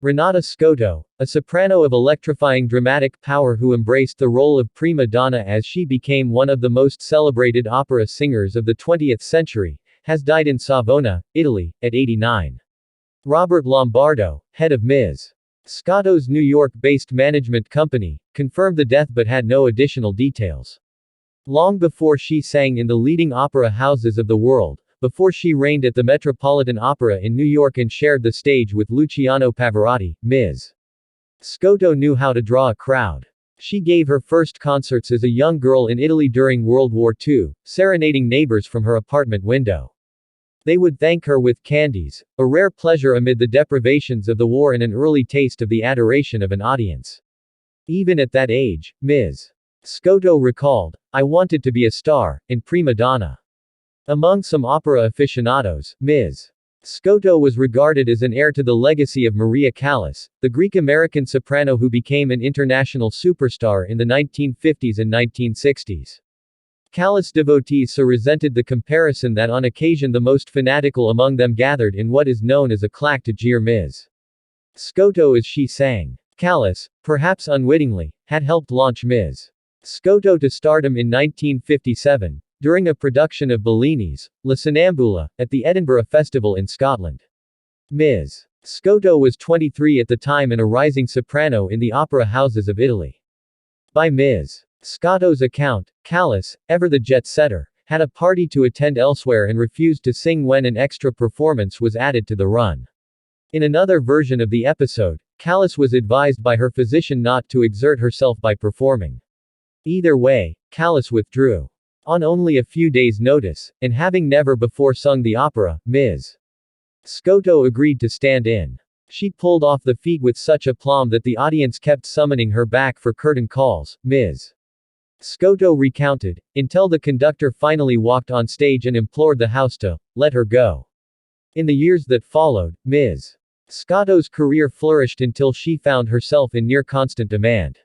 Renata Scotto, a soprano of electrifying dramatic power who embraced the role of prima donna as she became one of the most celebrated opera singers of the 20th century, has died in Savona, Italy, at 89. Robert Lombardo, head of Ms. Scotto's New York-based management company, confirmed the death but had no additional details. Long before she sang in the leading opera houses of the world, before she reigned at the Metropolitan Opera in New York and shared the stage with Luciano Pavarotti, Ms. Scotto knew how to draw a crowd. She gave her first concerts as a young girl in Italy during World War II, serenading neighbors from her apartment window. They would thank her with candies, a rare pleasure amid the deprivations of the war and an early taste of the adoration of an audience. Even at that age, Ms. Scotto recalled, "I wanted to be a star, and prima donna." Among some opera aficionados, Ms. Scotto was regarded as an heir to the legacy of Maria Callas, the Greek-American soprano who became an international superstar in the 1950s and 1960s. Callas devotees so resented the comparison that on occasion the most fanatical among them gathered in what is known as a claque to jeer Ms. Scotto as she sang. Callas, perhaps unwittingly, had helped launch Ms. Scotto to stardom in 1957, during a production of Bellini's La Sonnambula, at the Edinburgh Festival in Scotland. Ms. Scotto was 23 at the time and a rising soprano in the opera houses of Italy. By Ms. Scotto's account, Callas, ever the jet-setter, had a party to attend elsewhere and refused to sing when an extra performance was added to the run. In another version of the episode, Callas was advised by her physician not to exert herself by performing. Either way, Callas withdrew. On only a few days' notice, and having never before sung the opera, Ms. Scotto agreed to stand in. She pulled off the feat with such aplomb that the audience kept summoning her back for curtain calls, Ms. Scotto recounted, until the conductor finally walked on stage and implored the house to let her go. In the years that followed, Ms. Scotto's career flourished until she found herself in near constant demand.